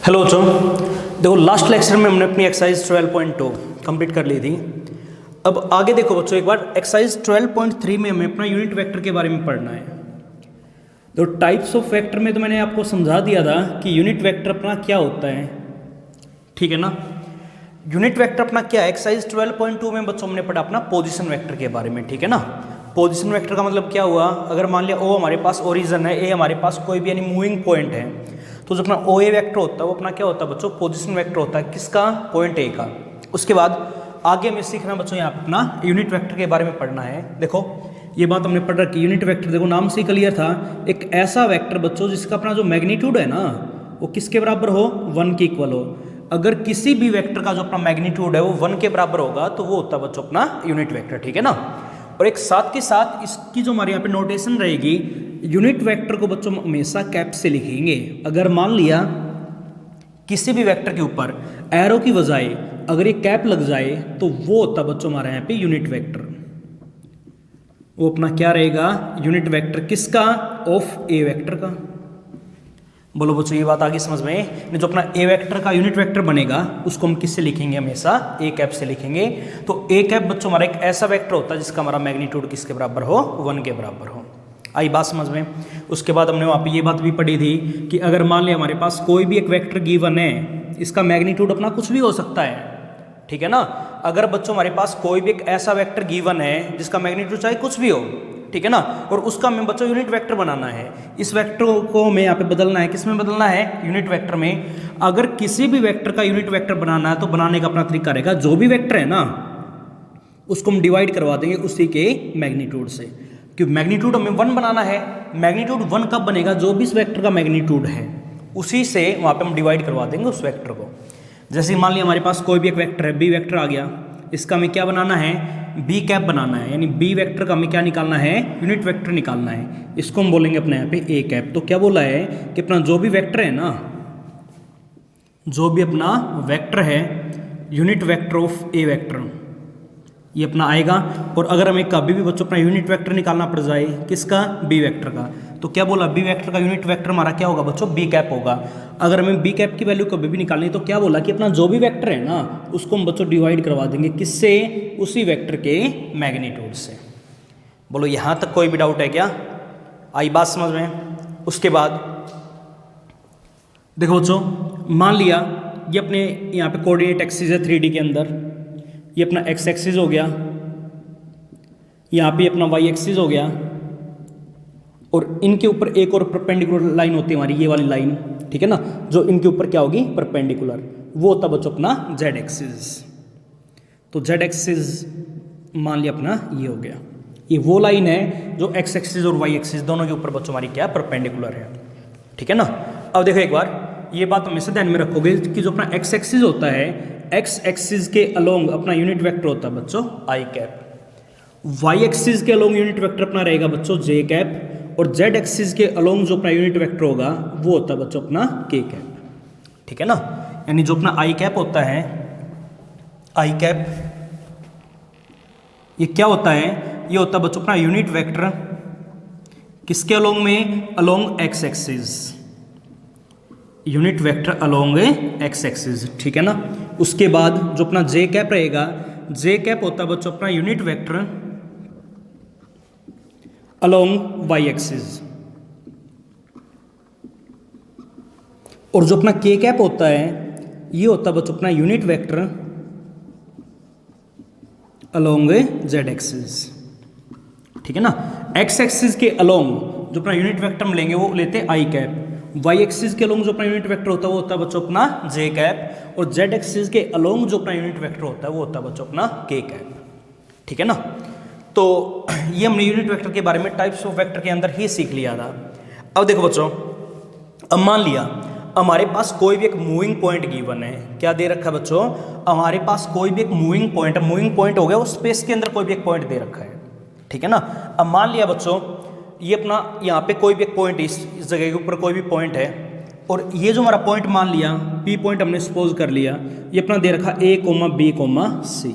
Hello बच्चों, देखो last lecture में हमने अपनी एक्सरसाइज 12.2 कंप्लीट कर ली थी। अब आगे देखो बच्चों, एक बार एक्सरसाइज 12.3 में हमें अपना यूनिट वेक्टर के बारे में पढ़ना है। तो टाइप्स ऑफ वेक्टर में तो मैंने आपको समझा दिया था कि यूनिट वेक्टर अपना क्या होता है, ठीक है ना। यूनिट वेक्टर अपना क्या है, एक्सरसाइज 12.2 में बच्चों हमने पढ़ा अपना पोजीशन वेक्टर के बारे में, ठीक है ना। पोजीशन वेक्टर का मतलब क्या हुआ, अगर मान लिया ओ हमारे पास ओरिजिन है, ए हमारे पास कोई भी यानी मूविंग पॉइंट है, तो जो अपना ओ ए वेक्टर होता है वो अपना क्या होता है बच्चों, पोजीशन वेक्टर होता है। किसका? पॉइंट ए का। उसके बाद आगे हमें सीखना बच्चों यहाँ पे अपना यूनिट वेक्टर के बारे में पढ़ना है। देखो ये बात हमने पढ़ रखी, यूनिट वेक्टर देखो नाम से ही क्लियर था, एक ऐसा वेक्टर बच्चों जिसका अपना जो मैग्नीट्यूड है ना वो किसके बराबर हो, 1 के इक्वल हो। अगर किसी भी वेक्टर का जो अपना मैग्नीट्यूड है वो 1 के बराबर होगा तो वो होता है बच्चों अपना यूनिट वेक्टर, ठीक है ना। और एक साथ के साथ इसकी जो हमारे यहाँ पे नोटेशन रहेगी, यूनिट वेक्टर को बच्चों हमेशा कैप से लिखेंगे। अगर मान लिया किसी भी वेक्टर के ऊपर एरो की बजाय अगर ये कैप लग जाए तो वो होता बच्चों हमारे यहाँ पे यूनिट वेक्टर। वो अपना क्या रहेगा, यूनिट वेक्टर किसका, ऑफ ए वेक्टर का। बोलो बच्चों ये बात आगे समझ में। जो अपना ए वेक्टर का यूनिट वेक्टर बनेगा उसको हम किससे लिखेंगे, हमेशा ए कैप से लिखेंगे। तो ए कैप बच्चों हमारा एक ऐसा वेक्टर होता है जिसका हमारा मैग्नीट्यूड किसके बराबर हो, 1 के बराबर हो। आई बात समझ में। उसके बाद हमने वहाँ पे ये बात भी पढ़ी थी कि अगर मान लिया हमारे पास कोई भी एक वेक्टर गिवन है, इसका मैग्नीट्यूड अपना कुछ भी हो सकता है, ठीक है ना। अगर बच्चों हमारे पास कोई भी एक ऐसा वेक्टर गिवन है जिसका मैग्नीट्यूड चाहे कुछ भी हो, ठीक है ना, और उसका हमें बच्चों यूनिट वेक्टर बनाना है। इस वेक्टर को हमें यहाँ पे बदलना है, किस में बदलना है, यूनिट वेक्टर में। अगर किसी भी वेक्टर का यूनिट वेक्टर बनाना है तो बनाने का अपना तरीका रहेगा, जो भी वेक्टर है ना उसको हम डिवाइड करवा देंगे उसी के मैग्नीट्यूड से। क्योंकि मैग्नीट्यूड हमें 1 बनाना है, मैग्नीट्यूड 1 कब बनेगा, जो भी इस वेक्टर का मैग्नीट्यूड है उसी से वहाँ पे हम डिवाइड करवा देंगे उस वेक्टर को। जैसे मान लिया हमारे पास कोई भी एक वेक्टर है, बी वेक्टर आ गया, इसका हमें क्या बनाना है, बी कैप बनाना है, यानी बी वेक्टर का हमें क्या निकालना है, यूनिट वेक्टर निकालना है। इसको हम बोलेंगे अपने यहाँ पे ए कैप। तो क्या बोला है कि अपना जो भी वेक्टर है ना, जो भी अपना वेक्टर है, unit vector of A vector ये अपना आएगा। और अगर हमें कभी भी बच्चों अपना यूनिट वेक्टर निकालना पड़ जाए, किसका, बी वेक्टर का, तो क्या बोला, बी वेक्टर का यूनिट वेक्टर हमारा क्या होगा बच्चों, बी कैप होगा। अगर हमें बी कैप की वैल्यू कभी भी निकालनी तो क्या बोला कि अपना जो भी वेक्टर है ना उसको हम बच्चों डिवाइड करवा देंगे, किससे, उसी वेक्टर के मैग्नीट्यूड से। बोलो यहाँ तक कोई भी डाउट है क्या, आई बात समझ में। उसके बाद देखो बच्चों, मान लिया ये अपने यहाँ पे कोऑर्डिनेट एक्सिस है 3D के अंदर, ये अपना एक्स एक्सिस हो गया, यहाँ पे अपना वाई एक्सिस हो गया, और इनके ऊपर एक और परपेंडिकुलर लाइन होती है हमारी, ये वाली लाइन, ठीक है ना, जो इनके ऊपर क्या होगी, परपेंडिकुलर, वो होता बच्चों अपना जेड एक्सिस। तो जेड एक्सिस मान लिया अपना ये हो गया, ये वो लाइन है जो एक्स एक्सिस और वाई एक्सिस दोनों के ऊपर बच्चों हमारी क्या, परपेंडिकुलर है, ठीक है ना। अब देखो एक बार ये बात हमेशा ध्यान में रखोगे कि जो अपना एक्स एक्सिस होता है, एक्स एक्सिस के अलोंग अपना यूनिट वेक्टर होता है बच्चों आई कैप, वाई एक्सिस के अलोंग यूनिट वेक्टर अपना रहेगा बच्चों जे कैप, और जेड एक्सिस के अलोंग जो अपना यूनिट वेक्टर होगा वो होता है बच्चों अपना के कैप, ठीक है ना। यानी जो अपना आई कैप होता है, आई कैप ये क्या होता है, ये होता है बच्चों अपना यूनिट वेक्टर किसके अलोंग में, along x axis, unit vector along x axis, ठीक है ना। उसके बाद जो अपना जे कैप रहेगा, जे कैप होता है बच्चों अपना unit vector along Y axis, और जो अपना के कैप होता है ये होता है बच्चों अपना unit vector along Z axis, ठीक है ना। एक्स एक्सिस के अलोंग जो अपना यूनिट वेक्टर हम लेंगे वो लेते हैं आई कैप, वाई एक्सिस के अलोंग जो अपना यूनिट वेक्टर होता है वो होता है बच्चों अपना जे कैप, और जेड एक्सिस के अलोंग जो अपना यूनिट वेक्टर होता है वो होता है बच्चों अपना के कैप, ठीक है ना। तो ये हमने यूनिट वेक्टर के बारे में टाइप्स ऑफ वेक्टर के अंदर ही सीख लिया था। अब देखो बच्चों, अब मान लिया हमारे पास कोई भी एक मूविंग पॉइंट गिवन है, क्या दे रखा है बच्चों, हमारे पास कोई भी एक मूविंग पॉइंट है, मूविंग पॉइंट हो गया वो स्पेस के अंदर कोई भी एक पॉइंट दे रखा है, ठीक है ना। अब मान लिया बच्चों ये अपना यहाँ पे कोई भी एक पॉइंट, इस जगह के ऊपर कोई भी पॉइंट है, और ये जो हमारा पॉइंट मान लिया पी पॉइंट हमने सपोज कर लिया, ये अपना दे रखा ए कोमा बी कोमा सी।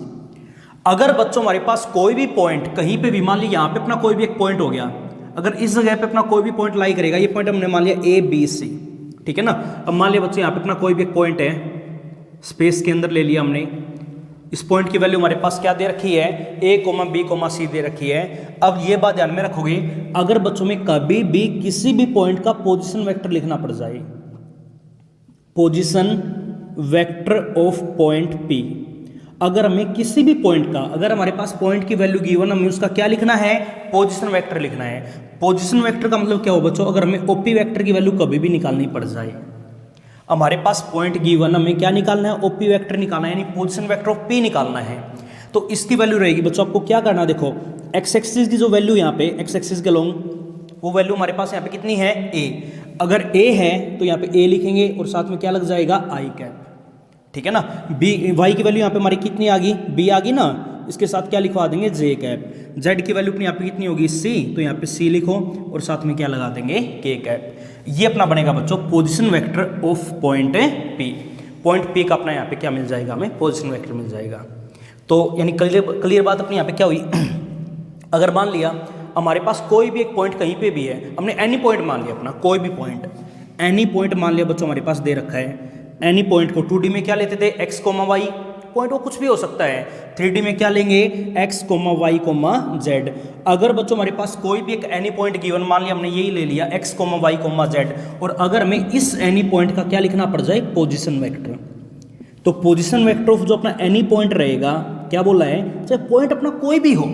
अगर बच्चों हमारे पास कोई भी पॉइंट कहीं पे भी, मान लिया यहाँ पे अपना कोई भी एक पॉइंट हो गया, अगर इस जगह पे अपना कोई भी पॉइंट लाई करेगा, ये पॉइंट हमने मान लिया ए बी सी, ठीक है ना। अब मान लिया बच्चों यहाँ पे अपना कोई भी एक पॉइंट है, स्पेस के अंदर ले लिया हमने, इस पॉइंट की वैल्यू हमारे पास क्या दे रखी है, a, b, c दे रखी है। अब ये बात ध्यान में रखोगे, अगर बच्चों में कभी भी किसी भी पॉइंट का पोजीशन वेक्टर लिखना पड़ जाए, position vector of point P, अगर हमें किसी भी पॉइंट का, अगर हमारे पास पॉइंट की वैल्यू गिवन, हमें उसका क्या लिखना है, पोजीशन वेक्टर लिखना है। पोजीशन वेक्टर का मतलब क्या हो बच्चों, अगर हमें OP वेक्टर की वैल्यू कभी भी निकालनी पड़ जाए, हमारे पास पॉइंट गिवन, हमें क्या निकालना है, OP वेक्टर निकालना है, यानी पोजीशन वेक्टर ऑफ P निकालना है। तो इसकी वैल्यू रहेगी बच्चों, आपको क्या करना, देखो एक्स एक्सिस की जो वैल्यू यहाँ पे, एक्स एक्सिस के लॉन्ग, वो वैल्यू हमारे पास यहाँ पे कितनी है, a। अगर a है तो यहाँ पे a लिखेंगे और साथ में क्या लग जाएगा, i कैप, ठीक है ना। b, y की वैल्यू यहाँ पे हमारी कितनी आ गई, b आ गई ना, इसके साथ क्या लिखवा देंगे, j कैप। z की वैल्यू अपनी यहाँ पे कितनी होगी, c, तो यहाँ पे c लिखो और साथ में क्या लगा देंगे, k कैप। ये अपना बनेगा बच्चों position vector of point P। Point P का अपना यहाँ पे क्या मिल जाएगा, हमें पोजीशन वेक्टर मिल जाएगा। तो यानी क्लियर बात अपनी यहाँ पे क्या हुई, अगर मान लिया हमारे पास कोई भी एक पॉइंट कहीं पे भी है, हमने एनी पॉइंट मान लिया, अपना कोई भी पॉइंट, एनी पॉइंट मान लिया बच्चों हमारे पास दे रखा है। एनी पॉइंट को 2D में क्या लेते थे, x, y, पॉइंट वो कुछ भी हो सकता है। 3D में क्या लेंगे, x, y, z। अगर बच्चों हमारे पास कोई भी एक एनी पॉइंट गिवन, मान लिया हमने यही ले लिया x, y, z, और अगर हमें इस एनी पॉइंट का क्या लिखना पड़ जाए, पोजीशन वेक्टर, तो पोजीशन वेक्टर ऑफ जो अपना एनी पॉइंट रहेगा, क्या बोला है, चाहे पॉइंट अपना कोई भी हो,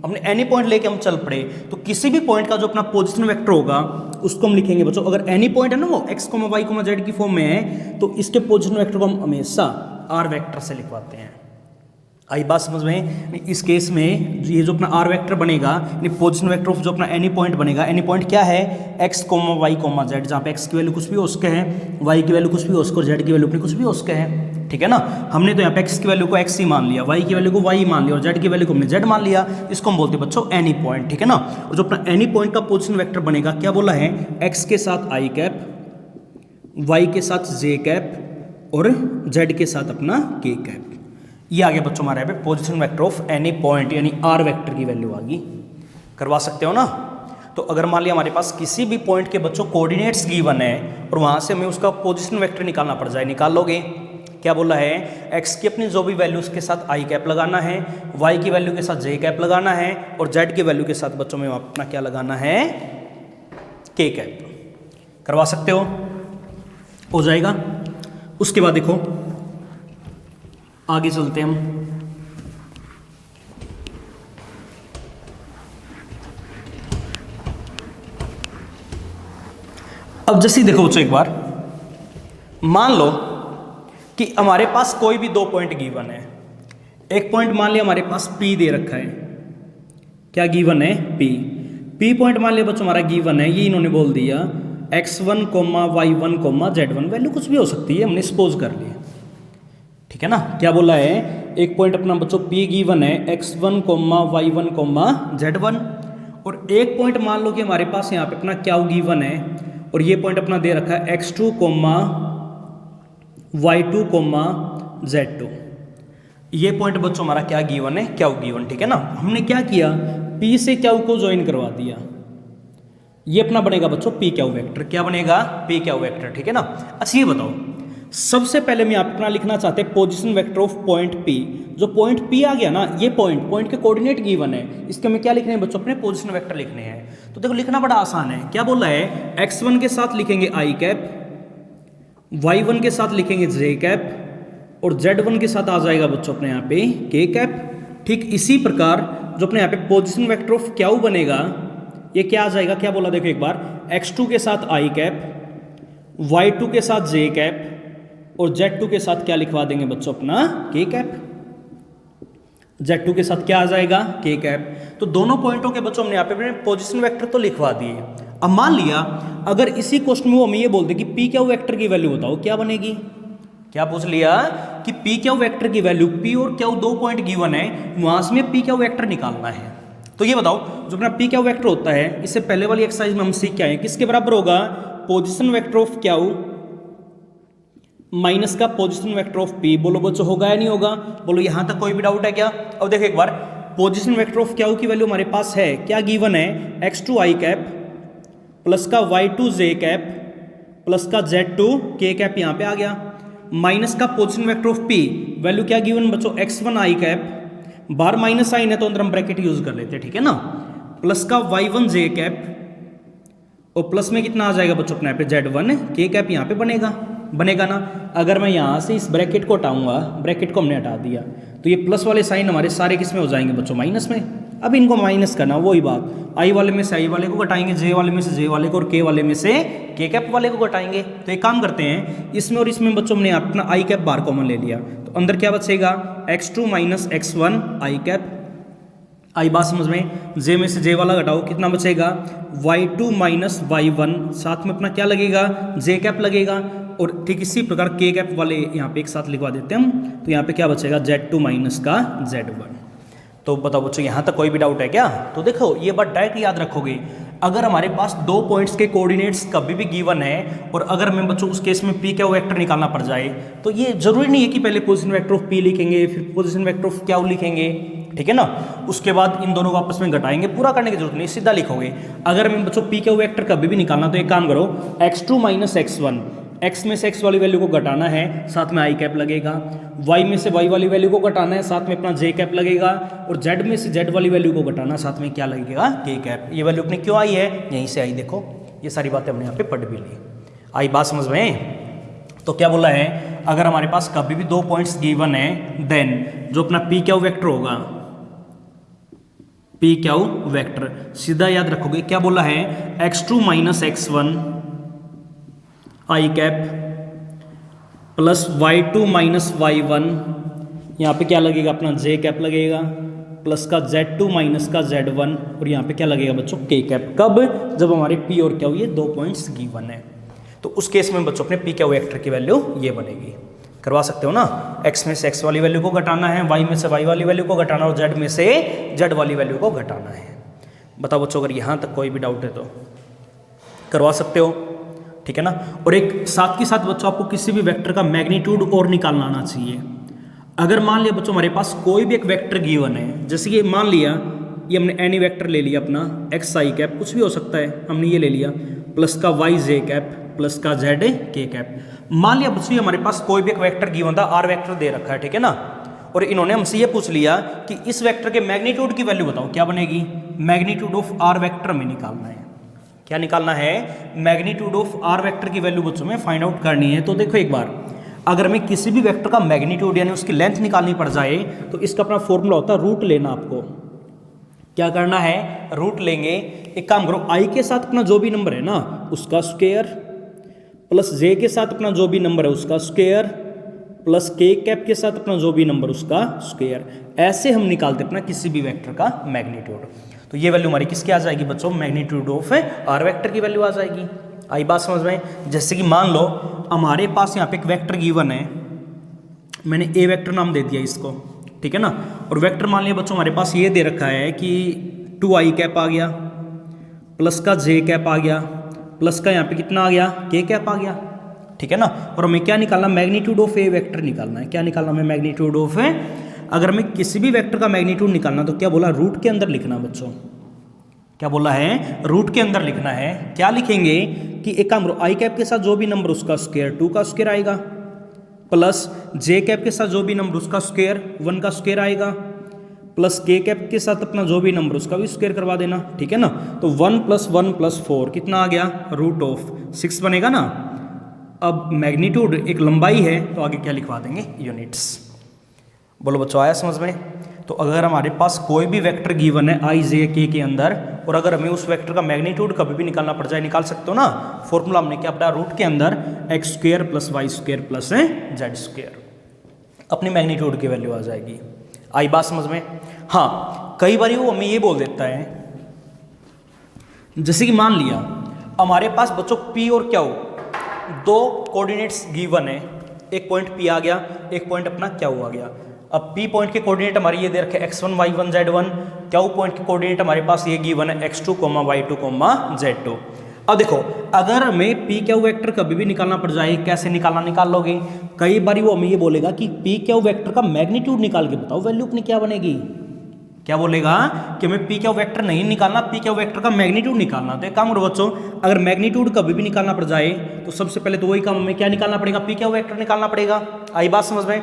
हमने एनी पॉइंट लेके हम चल पड़े, तो किसी भी पॉइंट का जो अपना पोजीशन वेक्टर होगा उसको हम लिखेंगे बच्चों। अगर एनी पॉइंट है ना वो x, y, z की फॉर्म में है, तो इसके पोजीशन वेक्टर को हम हमेशा r वेक्टर से लिखवाते हैं। आई बात समझ में। इस केस में ये जो अपना r वेक्टर बनेगा, पोजीशन वेक्टर ऑफ जो अपना एनी पॉइंट बनेगा, एनी पॉइंट क्या है, x, y, z, जहाँ पे x की वैल्यू कुछ भी हो उसके है, y की वैल्यू कुछ भी हो उसको, z की वैल्यू अपनी कुछ भी हो उसके है, ठीक है ना। हमने तो यहाँ पे x की वैल्यू को x ही मान लिया, y की वैल्यू को y मान लिया और z की वैल्यू को हमने z मान लिया, इसको हम बोलते हैं बच्चों एनी पॉइंट, ठीक है ना। और जो अपना एनी पॉइंट का पोजीशन वेक्टर बनेगा, क्या बोला है, x के साथ i कैप, y के साथ j कैप और z के साथ अपना k कैप। ये आ गया बच्चों हमारे यहाँ पे position vector of any point, यानी r वेक्टर की वैल्यू आ गई। करवा सकते हो ना। तो अगर मान लिया हमारे पास किसी भी पॉइंट के बच्चों कोऑर्डिनेट्स गिवन है और वहां से हमें उसका पोजीशन वेक्टर निकालना पड़ जाए, निकाल लोगे। क्या बोला है, x की अपनी जो भी वैल्यू उसके साथ i कैप लगाना है, y की वैल्यू के साथ j कैप लगाना है और z की वैल्यू के साथ बच्चों में अपना क्या लगाना है, k कैप। करवा सकते हो जाएगा। उसके बाद देखो आगे चलते हैं हम। अब जैसे देखो बच्चों, एक बार मान लो कि हमारे पास कोई भी दो पॉइंट गिवन है। एक पॉइंट मान लिया हमारे पास P दे रखा है, क्या गिवन है, P पॉइंट मान लिया बच्चों हमारा गिवन है, ये इन्होंने बोल दिया x1, y1, z1, वैल्यू कुछ भी हो सकती है, हमने सपोज कर लिया, ठीक है ना। क्या बोला है, एक पॉइंट अपना बच्चों P गिवन है x1, y1, z1, और एक पॉइंट मान लो कि हमारे पास यहाँ पे अपना क्या गिवन है और ये पॉइंट अपना दे रखा है x2, y2, z2। ये पॉइंट बच्चों हमारा क्या गिवन है, क्या गिवन, ठीक है ना। हमने क्या किया, P से क्या को ज्वाइन करवा दिया, ये अपना बनेगा बच्चों P क्या वेक्टर, क्या बनेगा, P क्या वेक्टर, ठीक है ना। अच्छा ये बताओ, सबसे पहले मैं अपना लिखना चाहते हैं position vector of point P। जो पॉइंट P आ गया ना, ये पॉइंट के कोऑर्डिनेट गिवन है, इसके में क्या लिखने हैं बच्चों, अपने पोजीशन वेक्टर लिखने हैं। तो देखो लिखना बड़ा आसान है। क्या बोला है, x1 के साथ लिखेंगे i कैप, y1 के साथ लिखेंगे j कैप और z1 के साथ आ जाएगा बच्चों अपने यहाँ पे k कैप। ठीक इसी प्रकार जो अपने यहाँ पे पोजीशन वेक्टर ऑफ क्या बनेगा, ये क्या आ जाएगा, क्या बोला देखो एक बार, x2 के साथ i कैप, y2 के साथ j कैप और z2 के साथ क्या लिखवा देंगे बच्चों, अपना k कैप। z2 के साथ क्या आ जाएगा, k कैप। तो दोनों पॉइंटों के बच्चों हमने यहाँ पे पोजीशन वेक्टर तो लिखवा दिए। अब मान लिया अगर इसी क्वेश्चन में वो हमें ये बोल दे कि p क्या वेक्टर की वैल्यू बताओ, क्या बनेगी। क्या पूछ लिया कि p क्या वेक्टर की वैल्यू, p और क्या दो पॉइंट गिवन है, वहां से में p क्या वेक्टर निकालना है। तो ये बताओ जो अपना p क्या वेक्टर होता है, इससे पहले वाली एक्सरसाइज में हम सीख के आए, किसके बराबर होगा, पोजीशन वेक्टर ऑफ क्या माइनस का पोजीशन वेक्टर ऑफ P। बोलो बच्चों होगा या नहीं होगा, बोलो यहां तक कोई भी डाउट है क्या। अब देखो एक बार, पोजीशन वेक्टर ऑफ क्या की वैल्यू हमारे पास है, क्या गिवन है, x2 i कैप प्लस का y2 j कैप प्लस का Z2 के कैप यहाँ पे आ गया, माइनस का position vector of P, value क्या गिवन बच्चों x1 i कैप, बार माइनस साइन है तो अंदर हम ब्रैकेट यूज कर लेते हैं, ठीक है ना, प्लस का y1 j कैप, और प्लस में कितना आ जाएगा बच्चों अपने यहाँ पे Z1 के कैप यहाँ पे बनेगा ना। अगर मैं यहाँ से इस ब्रैकेट को हटाऊंगा, ब्रैकेट को हमने हटा दिया, तो ये प्लस वाले साइन हमारे सारे किस में हो जाएंगे बच्चों, माइनस में। अब इनको माइनस करना, वही बात, आई वाले में से आई वाले को घटाएंगे, जे वाले में से जे वाले को, और के वाले में से के कैप वाले को घटाएंगे। तो एक काम करते हैं, इसमें और इसमें बच्चों हमने अपना आई कैप बार कॉमन ले लिया, तो अंदर क्या बचेगा, x2 minus x1 I cap, आई बात समझ में, जे में से जे वाला घटाओ, कितना बचेगा, y2 माइनस y1, साथ में अपना क्या लगेगा, जे कैप लगेगा, और ठीक इसी प्रकार के कैप वाले यहाँ पे एक साथ लिखवा देते हैं हम, तो यहाँ पे क्या बचेगा, Z2 माइनस का Z1। तो बताओ बच्चों यहाँ तक कोई भी डाउट है क्या? तो देखो ये बात डायरेक्ट याद रखोगे, अगर हमारे पास दो पॉइंट्स के कोऑर्डिनेट्स कभी भी गिवन है और अगर हमें बच्चों उस केस में पी क्या वेक्टर निकालना पड़ जाए, तो ये जरूरी नहीं है कि पहले पोजीशन वेक्टर ऑफ पी लिखेंगे फिर पोजीशन वेक्टर ऑफ क्या लिखेंगे, ठीक है ना, उसके बाद इन दोनों को आपस में घटाएंगे, पूरा करने की जरूरत नहीं, सीधा लिखोगे। अगर हमें बच्चों पी क्या वेक्टर कभी भी निकालना, तो एक काम करो, x2 माइनस x1, x में से x वाली वैल्यू को घटाना है, साथ में आई कैप लगेगा, y में से y वाली वैल्यू को घटाना है, साथ में अपना j कैप लगेगा, और z में से z वाली वैल्यू को घटाना, साथ में क्या लगेगा, k कैप। ये वैल्यू अपनी क्यों आई है, यहीं से आई, देखो ये सारी बातें हमने यहाँ पे पढ़ भी ली। आई बात समझ में? तो क्या बोला है, अगर हमारे पास कभी भी दो पॉइंट्स गिवन है, देन जो अपना पी क्यू वेक्टर होगा, पी क्यू वेक्टर, सीधा याद रखोगे क्या बोला है, x2 minus x1 I cap plus y2 minus y1, यहाँ पे क्या लगेगा, अपना j कैप लगेगा, प्लस का Z2 माइनस का Z1, और यहाँ पे क्या लगेगा बच्चों, k कैप। कब, जब हमारे p और q ये दो पॉइंट्स गिवन है, तो उस केस में बच्चों अपने p q वेक्टर की वैल्यू ये बनेगी। करवा सकते हो ना, x में से x वाली वैल्यू को घटाना है, y में से y वाली वैल्यू को घटाना, और z में से z वाली वैल्यू को घटाना है। बताओ बच्चों अगर यहाँ तक कोई भी डाउट है तो करवा सकते हो, ठीक है ना। और एक साथ के साथ बच्चों आपको किसी भी वेक्टर का मैग्नीट्यूड और निकालना आना चाहिए। अगर मान लिया बच्चों हमारे पास कोई भी एक वेक्टर गिवन है, जैसे कि मान लिया ये हमने एनी वेक्टर ले लिया अपना, एक्स आई कैप, कुछ भी हो सकता है, हमने ये ले लिया, प्लस का वाई जे कैप, प्लस का जेड के कैप। मान लिया बच्चों हमारे पास कोई भी एक वेक्टर गिवन था, आर वेक्टर दे रखा है, ठीक है ना, और इन्होंने हमसे ये पूछ लिया कि इस वेक्टर के मैग्नीट्यूड की वैल्यू बताओ, क्या बनेगी, मैग्नीट्यूड ऑफ आर वेक्टर में निकालना है। क्या निकालना है, मैग्नीट्यूड ऑफ आर वेक्टर की वैल्यू बच्चों में फाइंड आउट करनी है। तो देखो एक बार, अगर हमें किसी भी वेक्टर का मैग्नीट्यूड यानी उसकी लेंथ निकालनी पड़ जाए, तो इसका अपना फॉर्मूला होता है रूट लेना। आपको क्या करना है, रूट लेंगे। एक काम करो, आई के साथ अपना जो भी नंबर है ना उसका स्क्वायर, प्लस जे के साथ अपना जो भी नंबर है उसका स्क्वायर, प्लस के कैप के साथ अपना जो भी नंबर उसका स्क्वायर। ऐसे हम निकालते अपना किसी भी वेक्टर का मैग्नीट्यूड। तो ये वैल्यू हमारी किसकी आ जाएगी बच्चों, मैग्नीट्यूड ऑफ आर वेक्टर की वैल्यू आ जाएगी। आई बात समझ में? जैसे कि मान लो हमारे पास यहाँ पे एक वेक्टर गिवन है, मैंने ए वेक्टर नाम दे दिया इसको, ठीक है ना, और वेक्टर मान लिया बच्चों हमारे पास ये दे रखा है कि 2i कैप आ गया, प्लस का जे कैप आ गया, प्लस का यहाँ पे कितना आ गया, के कैप आ गया, ठीक है ना। और हमें क्या निकालना, मैग्नीट्यूड ऑफ ए वेक्टर निकालना है। क्या निकालना हमें, मैग्नीट्यूड ऑफ ए। अगर हमें किसी भी वेक्टर का मैग्नीट्यूड निकालना, तो क्या बोला, रूट के अंदर लिखना बच्चों। क्या बोला है, रूट के अंदर लिखना है। क्या लिखेंगे कि एक काम, आई कैप के साथ जो भी नंबर उसका स्क्वायर 2 का स्क्वायर आएगा, प्लस जे कैप के साथ जो भी नंबर उसका स्क्वायर 1 का स्क्वायर आएगा, प्लस के कैप के साथ अपना जो भी नंबर उसका भी स्क्वायर करवा देना, ठीक है ना। तो 1 + 1 + 4 कितना आ गया, √6 बनेगा ना। अब मैग्नीट्यूड एक लंबाई है, तो आगे क्या लिखवा देंगे, यूनिट्स। बोलो बच्चों आया समझ में? तो अगर हमारे पास कोई भी वेक्टर गिवन है आई जे के अंदर, और अगर हमें उस वेक्टर का मैग्नीट्यूड कभी भी निकालना पड़ जाए, निकाल सकते हो ना। फॉर्मूला हमने क्या पढ़ा, रूट के अंदर x² + y² + z², अपनी मैग्नीट्यूड की वैल्यू आ जाएगी। आई बात समझ में? हाँ, कई बार वो हमें ये बोल देता है, जैसे कि मान लिया हमारे पास बच्चों p और q दो कोऑर्डिनेट्स गिवन है, एक पॉइंट p आ गया, एक पॉइंट अपना q आ गया। अब p पॉइंट के कोऑर्डिनेट हमारे ये दे रखे x1 y1 z1, q point के कोऑर्डिनेट हमारे पास ये गिवन है x2 y2 z2। अब देखो, अगर हमें p q वेक्टर कभी भी निकालना पड़ जाए, कैसे निकालना, निकाल लोगे। कई बार वो हमें ये बोलेगा कि p q वेक्टर का मैग्नीट्यूड निकाल के बताओ, वैल्यू अपनी क्या बनेगी। क्या बोलेगा कि हमें पी क्यू वेक्टर नहीं निकालना, पी क्यू वेक्टर का मैग्नीट्यूड निकालना। तो एक काम करो बच्चों, अगर मैग्नीट्यूड कभी भी निकालना पड़ जाए तो सबसे पहले तो वही काम हमें क्या निकालना पड़ेगा, पी क्यू वेक्टर निकालना पड़ेगा। आई बात समझ में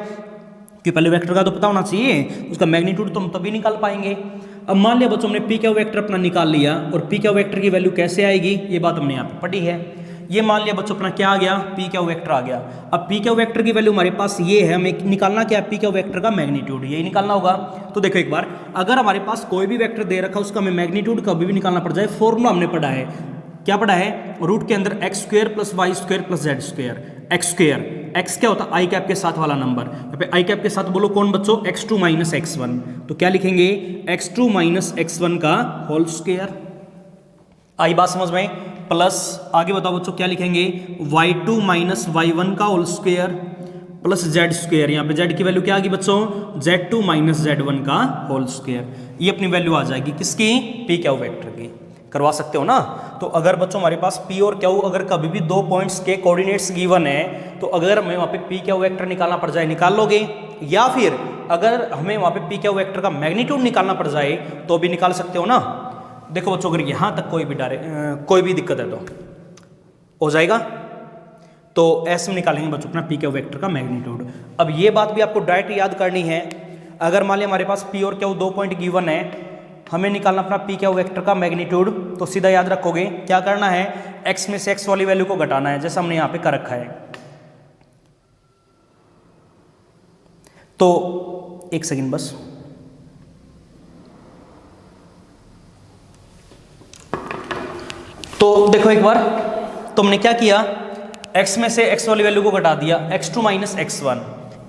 कि पहले वेक्टर का तो पता होना चाहिए, उसका मैग्नीट्यूड तो हम तभी निकाल पाएंगे। अब मान लिया बच्चों हमने पी क्यू वेक्टर अपना निकाल लिया, और पी क्यू वेक्टर की वैल्यू कैसे आएगी ये बात हमने यहाँ पे पढ़ी है। ये मान लिया बच्चों अपना क्या आ गया, पी क्यू वेक्टर आ गया। अब पी क्यू वेक्टर की वैल्यू हमारे पास ये है, हमें निकालना क्या है, पी क्यू वेक्टर का मैग्नीट्यूड, यही निकालना होगा। तो देखो एक बार, अगर हमारे पास कोई भी वेक्टर दे रखा उसका हमें मैग्नीट्यूड कभी भी निकालना पड़ जाए, फॉर्मूला हमने पढ़ा है, क्या पढ़ा है, रूट के अंदर x square plus y square plus z square. X square, x क्या होता है, आई कैप के साथ वाला नंबर, यहाँ पे आई कैप के साथ बोलो कौन बच्चों, x2 माइनस x1। तो क्या लिखेंगे, x2 माइनस x1 का होल स्क्वायर। आई बात समझ में, प्लस आगे बताओ बच्चों क्या लिखेंगे, y2 माइनस y1 का whole square plus z square. यहाँ पे जेड की वैल्यू क्या आ गई बच्चों, z2 माइनस z1 का होल स्क्वायर। ये अपनी वैल्यू आ जाएगी किसकी, पी क्यू वेक्टर की। करवा सकते हो ना। तो अगर बच्चों हमारे पास पी और क्यू अगर कभी भी 2 पॉइंट्स के कोऑर्डिनेट्स गिवन है, तो अगर हमें वहाँ पे पी क्यू वेक्टर निकालना पड़ जाए निकाल लोगे, या फिर अगर हमें वहाँ पे पी क्यू वेक्टर का मैग्नीट्यूड निकालना पड़ जाए तो भी निकाल सकते हो ना। देखो बच्चों अगर यहाँ तक कोई भी दिक्कत है तो हो जाएगा, तो ऐसे में निकालेंगे बच्चों अपना पी क्यू वेक्टर का मैग्नीट्यूड। अब ये बात भी आपको डायरेक्ट याद करनी है, अगर मान लिया हमारे पास पी और क्यू 2 पॉइंट गिवन है, हमें निकालना अपना पी क्यू वेक्टर का मैग्नीट्यूड, तो सीधा याद रखोगे क्या करना है, x में से x वाली वैल्यू को घटाना है, जैसा हमने यहाँ पे कर रखा है। तो एक सेकंड बस, तो देखो एक बार, तो हमने क्या किया, x में से x वाली वैल्यू को घटा दिया, x2 माइनस x1,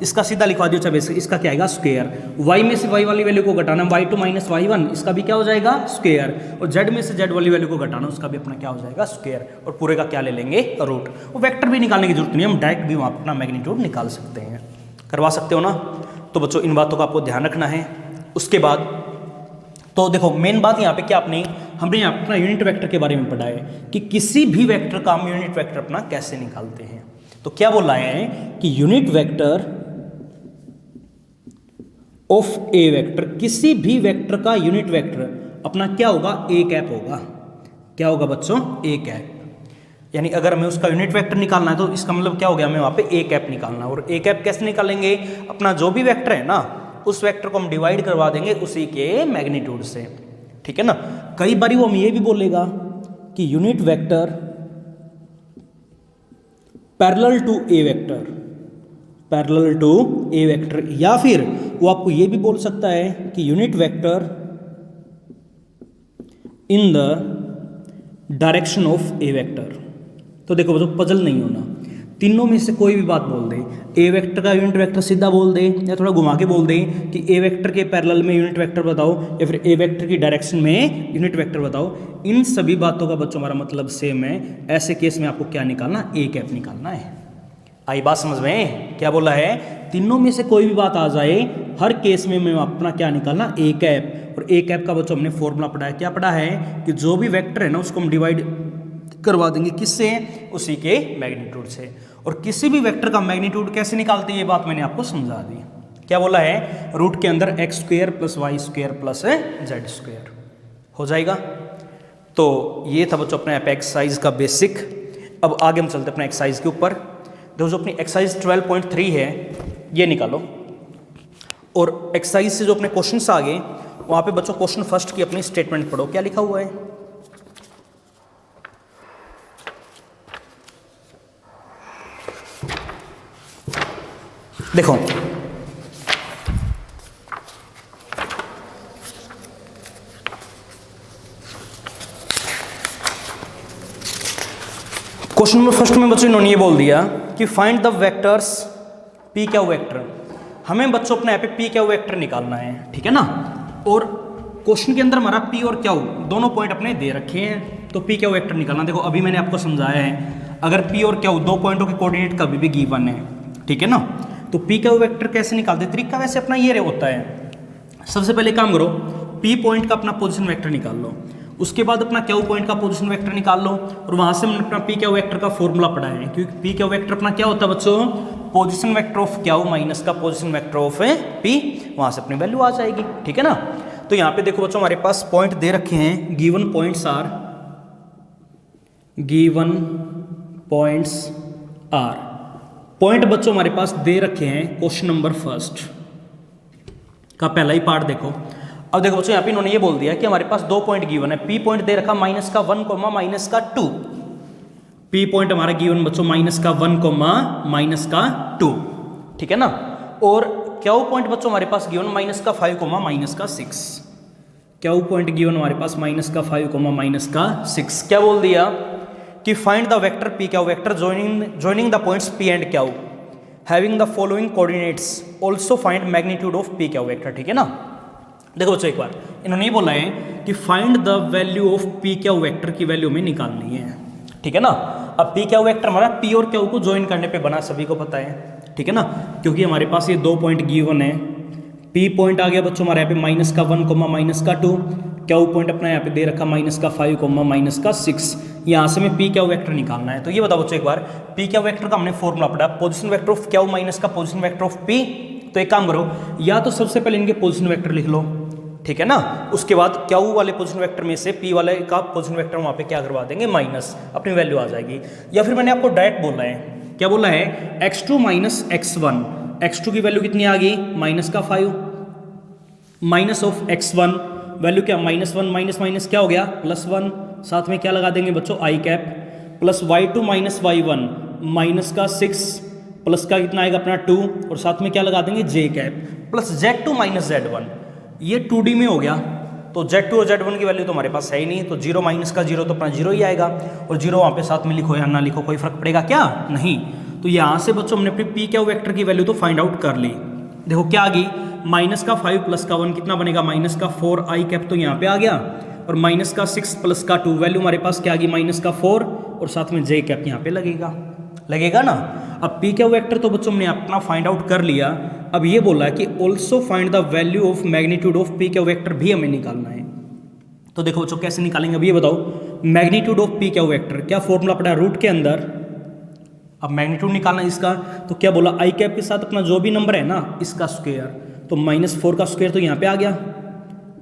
इसका सीधा लिखवा दिया, चाहे इसका क्या आएगा स्क्वायर। y में से y वाली वैल्यू को घटाना, y2 माइनस y1, इसका भी क्या हो जाएगा स्क्वायर। और z में से z वाली वैल्यू को घटाना, उसका भी अपना क्या हो जाएगा स्क्वायर। और पूरे का क्या ले लेंगे, रूट। वो वेक्टर भी निकालने की जरूरत नहीं, हम डायरेक्ट भी वहाँ अपना मैग्नीट्यूड निकाल सकते हैं। करवा सकते हो ना। तो बच्चों इन बातों का आपको ध्यान रखना है। उसके बाद तो देखो मेन बात यहाँ पे क्या हमने यहाँ अपना यूनिट वेक्टर के बारे में पढ़ा है कि किसी भी वेक्टर का हम यूनिट वेक्टर अपना कैसे निकालते हैं। तो क्या बोला है कि unit vector of A vector, किसी भी वेक्टर का यूनिट वेक्टर अपना क्या होगा, ए कैप होगा। क्या होगा बच्चों, ए कैप। यानी अगर हमें उसका यूनिट वेक्टर निकालना है तो इसका मतलब क्या हो गया, हमें वहां पे ए कैप निकालना। और ए कैप कैसे निकालेंगे, अपना जो भी वेक्टर है ना उस वेक्टर को हम डिवाइड करवा देंगे उसी के मैग्नीट्यूड से, ठीक है ना। कई बार वो हम ये भी बोलेगा कि unit vector parallel to A vector, parallel to A vector, या फिर वो आपको ये भी बोल सकता है कि unit vector in the direction of A vector. तो देखो बच्चों पजल नहीं होना, तीनों में से कोई भी बात बोल दे, ए वेक्टर का यूनिट वेक्टर सीधा बोल दे या थोड़ा घुमा के बोल दे कि ए वेक्टर के पैरेलल में यूनिट वेक्टर बताओ, या फिर ए वेक्टर की डायरेक्शन में यूनिट वेक्टर बताओ। इन सभी बातों का बच्चों हमारा मतलब सेम है। ऐसे केस में आपको क्या निकालना, ए कैप निकालना है। आई बात समझ में, क्या बोला है, तीनों में से कोई भी बात आ जाए, हर केस में मैं अपना क्या निकालना, ए कैप। और ए कैप का बच्चों हमने फॉर्मूला पढ़ा है, क्या पढ़ा है कि जो भी वेक्टर है ना उसको हम डिवाइड करवा देंगे किससे, उसी के मैग्नीट्यूड से। और किसी भी वेक्टर का मैग्नीट्यूड कैसे निकालते हैं ये बात मैंने आपको समझा दी। क्या बोला है, रूट के अंदर x square plus y square plus z square हो जाएगा। तो ये था बच्चों अपने एक्सरसाइज का बेसिक। अब आगे हम चलते अपने एक्सरसाइज के ऊपर। देखो जो अपनी एक्सरसाइज 12.3 है ये निकालो, और एक्सरसाइज से जो अपने क्वेश्चंस आ गए वहाँ पे बच्चों क्वेश्चन फर्स्ट की अपनी स्टेटमेंट पढ़ो, क्या लिखा हुआ है। देखो क्वेश्चन नंबर फर्स्ट में बच्चों इन्होंने ये बोल दिया कि find the vectors P Q vector. हमें बच्चों अपने यहाँ पे पी क्यू वेक्टर निकालना है, ठीक है ना। और क्वेश्चन के अंदर हमारा पी और क्यू दोनों पॉइंट अपने दे रखे हैं, तो पी क्यू वेक्टर निकालना। देखो अभी मैंने आपको समझाया है, अगर पी और क्यू दो पॉइंटों के कोऑर्डिनेट कभी भी गिवन है, ठीक है ना, तो पी क्यू वेक्टर कैसे निकालते, तरीका वैसे अपना ये होता है। सबसे पहले काम करो, पी पॉइंट का अपना पोजीशन वेक्टर निकाल लो, उसके बाद अपना क्यू पॉइंट का पोजीशन वेक्टर निकाल लो, और वहां से हमने अपना पी क्यू वेक्टर का फॉर्मूला पढ़ा है। क्योंकि पी क्यू वेक्टर अपना क्या होता है बच्चों, position vector of Q minus का पोजीशन वेक्टर ऑफ पी, वहां से अपनी वैल्यू आ जाएगी, ठीक है ना। तो यहाँ पे देखो बच्चों हमारे पास पॉइंट दे रखे हैं, गिवन पॉइंट्स आर पॉइंट बच्चों हमारे पास दे रखे हैं क्वेश्चन नंबर फर्स्ट का पहला ही पार्ट देखो। अब देखो बच्चों यहाँ पे इन्होंने ये बोल दिया कि हमारे पास 2 पॉइंट गिवन है, पी पॉइंट दे रखा -1, -2। पी पॉइंट हमारा गिवन बच्चों -1, -2, ठीक है ना। और क्यू पॉइंट बच्चों हमारे पास गिवन -5, -6। क्यू पॉइंट गिवन हमारे पास -5, -6। क्या बोल दिया कि find the vector P Q vector joining the points P and Q having the following coordinates, also find magnitude of P Q vector, ठीक है ना। देखो बच्चों एक बार इन्होंने ये बोला है कि find the value of P Q vector की वैल्यू में निकालनी है, ठीक है ना। अब पी क्यू वेक्टर हमारा पी और क्यू को ज्वाइन करने पे बना, सभी को पता है, ठीक है ना, क्योंकि हमारे पास ये 2 पॉइंट गिवन है। पी पॉइंट आ गया बच्चों हमारे यहाँ पे -1, -2, क्यू पॉइंट अपना यहाँ पे दे रखा -5, -6। यहाँ से हमें पी क्यू वेक्टर निकालना है। तो ये बताओ बच्चों एक बार, पी क्यू वेक्टर का हमने फॉर्मूला पढ़ा, position vector of Q minus का पोजीशन वेक्टर ऑफ पी। तो एक काम करो, या तो सबसे पहले इनके पोजीशन वेक्टर लिख लो, ठीक है ना, उसके बाद क्यू वाले पोजीशन वेक्टर में से पी वाले का पोजीशन वेक्टर वहाँ पे क्या करवा देंगे, माइनस, अपनी वैल्यू आ जाएगी। या फिर मैंने आपको डायरेक्ट बोला है, क्या बोला है, x2 - x1, x2 की वैल्यू कितनी आ गई, -5, माइनस ऑफ x1 वैल्यू क्या, -1, माइनस क्या हो गया, +1, साथ में क्या लगा देंगे बच्चों, i cap, plus y2 - y1 -6, plus का कितना आएगा अपना 2, और साथ में क्या लगा देंगे, j cap, plus z2 - z1। ये 2D में हो गया, तो z2 और z1 की वैल्यू तो हमारे पास है ही नहीं, तो 0 - 0 तो अपना 0 ही आएगा, और 0 वहाँ पे साथ में लिखो या ना लिखो कोई फर्क पड़ेगा क्या, नहीं। तो यहाँ से बच्चों हमने अपनी पी क्यू वेक्टर की वैल्यू तो फाइंड आउट कर ली। देखो क्या आ गई, -5 + 1 कितना बनेगा, -4 i कैप, तो यहाँ पे आ गया, और -6 + 2 वैल्यू हमारे पास क्या आ गई, -4, और साथ में j कैप यहाँ पे लगेगा ना। अब पी क्यू वेक्टर तो बच्चों हमने अपना फाइंड आउट कर लिया। अब ये बोला है कि also find the value of magnitude of P Q vector भी हमें निकालना है। तो देखो बच्चों कैसे निकालेंगे, अब ये बताओ, magnitude of P Q vector क्या फॉर्मूला पड़ा है, रूट के अंदर। अब मैग्नीट्यूड निकालना है इसका, तो क्या बोला, आई कैप के साथ अपना जो भी नंबर है ना इसका स्क्वायर, तो -4 का स्क्वायर तो यहाँ पे आ गया,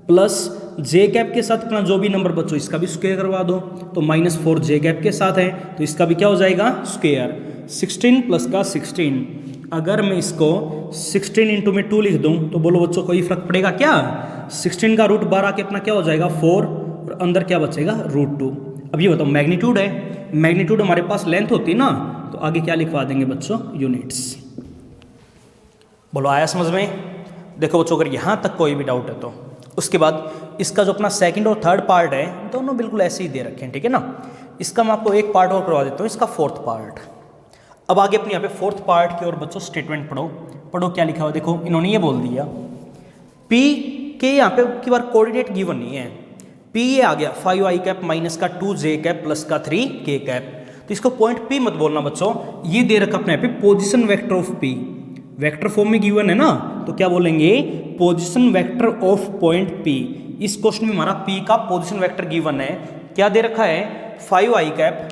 प्लस जे कैप के साथ अपना जो भी नंबर बच्चों इसका भी स्क्वायर करवा दो, तो -4 जे कैप के साथ है, तो इसका भी क्या हो जाएगा, स्क्वायर। 16 प्लस का 16, अगर मैं इसको 16 × में 2 लिख दूं तो बोलो बच्चों कोई फर्क पड़ेगा क्या, 16 का रूट 12 के अपना क्या हो जाएगा 4, और अंदर क्या बचेगा √2। अब ये बताओ मैग्नीट्यूड है, मैग्नीट्यूड हमारे पास लेंथ होती ना, तो आगे क्या लिखवा देंगे बच्चों, यूनिट्स। बोलो आया समझ में। देखो बच्चों अगर यहाँ तक कोई भी डाउट है तो उसके बाद इसका जो अपना सेकंड और थर्ड पार्ट है दोनों बिल्कुल ऐसे ही दे रखे हैं, ठीक है ना। इसका मैं आपको एक पार्ट और करवा देता हूँ, इसका फोर्थ पार्ट। अब आगे अपने यहाँ पे फोर्थ पार्ट की और बच्चों स्टेटमेंट पढ़ो क्या लिखा हुआ। देखो इन्होंने ये बोल दिया P के यहाँ पे की बार कोऑर्डिनेट गिवन नहीं है, P ये आ गया 5i cap -2j cap plus का 3k कैप, तो इसको पॉइंट P मत बोलना बच्चों, ये दे रखा अपने यहाँ पे position vector of P, vector form में गिवन है ना, तो क्या बोलेंगे position vector of point P। इस क्वेश्चन में हमारा P का पोजीशन वेक्टर गिवन है, क्या दे रखा है 5i cap